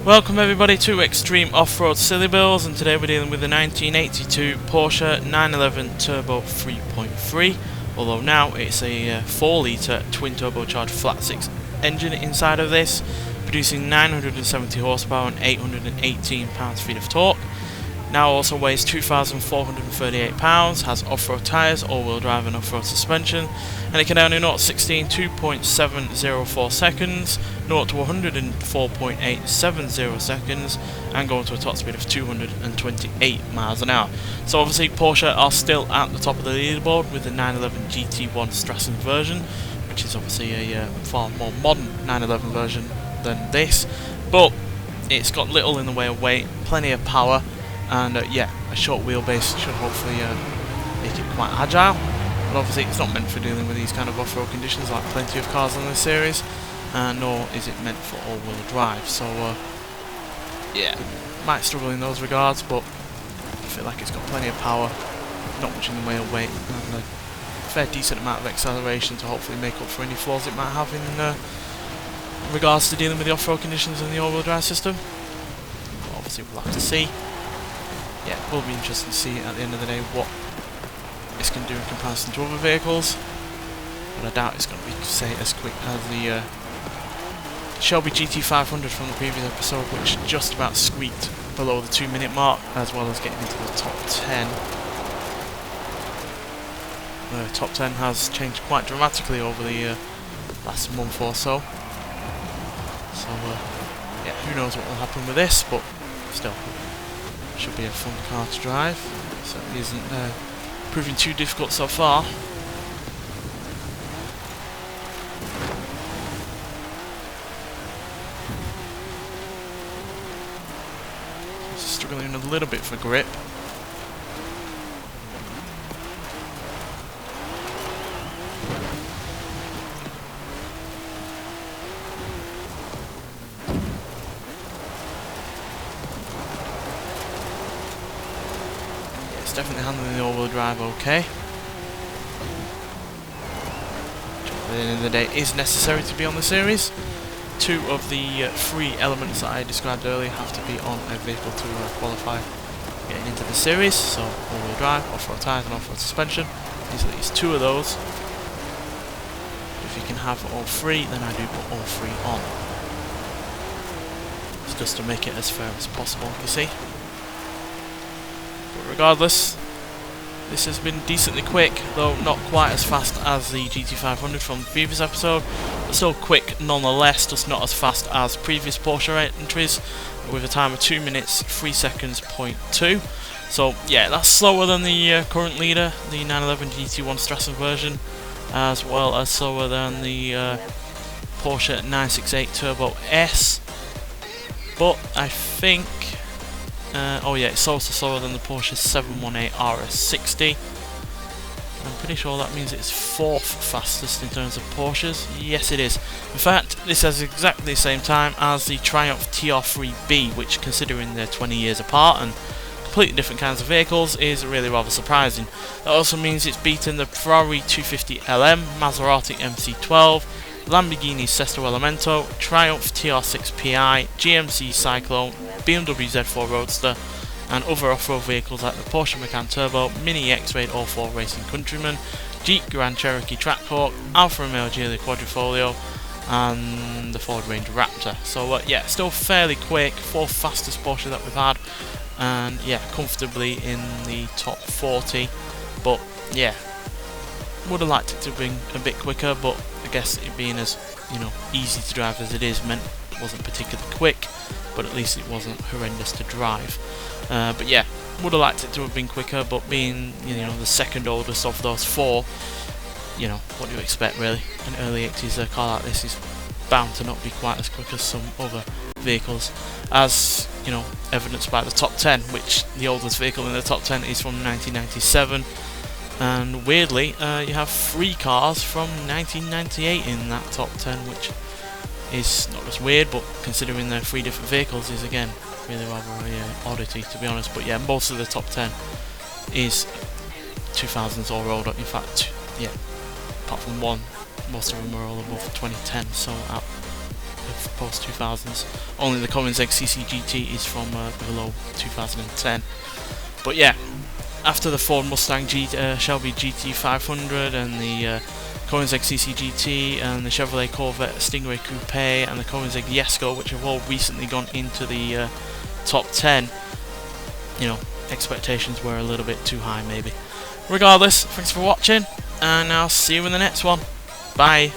Welcome everybody to Extreme Off-Road Silly Bills, and today we're dealing with the 1982 Porsche 911 Turbo 3.3, although now it's a 4 litre twin turbocharged flat 6 engine inside of this, producing 970 horsepower and 818 pounds-feet of torque. Now also weighs 2,438 pounds, has off-road tyres, all-wheel drive and off-road suspension, and it can down in 0 to 16 2.704 seconds, 0 to 104.870 seconds, and going to a top speed of 228 miles an hour. So obviously Porsche are still at the top of the leaderboard with the 911 GT1 Strassen version, which is obviously a far more modern 911 version than this, but it's got little in the way of weight, plenty of power, and yeah, a short wheelbase should hopefully make it quite agile. But obviously it's not meant for dealing with these kind of off-road conditions like plenty of cars on this series, nor is it meant for all-wheel drive. So yeah, might struggle in those regards, but I feel like it's got plenty of power, not much in the way of weight, and a fair decent amount of acceleration to hopefully make up for any flaws it might have in regards to dealing with the off-road conditions in the all-wheel drive system. But obviously we'll have to see. Yeah, it will be interesting to see at the end of the day what this can do in comparison to other vehicles, but I doubt it's going to be, say, as quick as the Shelby GT500 from the previous episode, which just about squeaked below the 2-minute mark, as well as getting into the top 10. The top 10 has changed quite dramatically over the last month or so, so yeah, who knows what will happen with this, but still, should be a fun car to drive. Certainly isn't proving too difficult so far. Struggling a little bit for grip. It's definitely handling the all-wheel drive okay. Which at the end of the day is necessary to be on the series. 2 of the 3 elements that I described earlier have to be on a vehicle to qualify getting into the series. So all-wheel drive, off-road tyres and off-road suspension. There's at least 2 of those. If you can have all 3, then I do put all 3 on. It's just to make it as fair as possible, you see. But regardless, this has been decently quick, though not quite as fast as the GT500 from the previous episode, but still quick nonetheless, just not as fast as previous Porsche entries, with a time of 2 minutes 3 seconds .2. So yeah, that's slower than the current leader, the 911 GT1 Strassen version, as well as slower than the Porsche 968 Turbo S, but I think oh yeah, it's also slower than the Porsche 718 RS60. I'm pretty sure that means it's 4th fastest in terms of Porsches. Yes, it is. In fact, this has exactly the same time as the Triumph TR3B, which, considering they're 20 years apart and completely different kinds of vehicles, is really rather surprising. That also means it's beaten the Ferrari 250 LM, Maserati MC12, Lamborghini Sesto Elemento, Triumph TR6 Pi, GMC Cyclone, BMW Z4 Roadster, and other off-road vehicles like the Porsche Macan Turbo, Mini X-Raid All-4 Racing Countryman, Jeep Grand Cherokee Trackhawk, Alfa Romeo Giulia Quadrifoglio, and the Ford Ranger Raptor. So yeah, still fairly quick, 4th fastest Porsche that we've had, and yeah, comfortably in the top 40. But yeah, would have liked it to have been a bit quicker, but I guess it being as, you know, easy to drive as it is meant it wasn't particularly quick, but at least it wasn't horrendous to drive. But yeah, would have liked it to have been quicker, but being, you know, the second oldest of those 4, you know, what do you expect really? An early 80s car like this is bound to not be quite as quick as some other vehicles, as, you know, evidenced by the top 10, which the oldest vehicle in the top 10 is from 1997. And weirdly, you have 3 cars from 1998 in that top 10, which is not just weird, but considering they're 3 different vehicles, is again really rather an oddity, to be honest. But yeah, most of the top 10 is 2000s or older. In fact, yeah, apart from one, most of them are all above 2010. So of post 2000s. Only the Koenigsegg CC GT is from below 2010. But yeah, after the Ford Mustang Shelby GT500 and the Koenigsegg CC GT and the Chevrolet Corvette Stingray Coupe and the Koenigsegg Jesko, which have all recently gone into the top 10, you know, expectations were a little bit too high maybe. Regardless, thanks for watching, and I'll see you in the next one. Bye.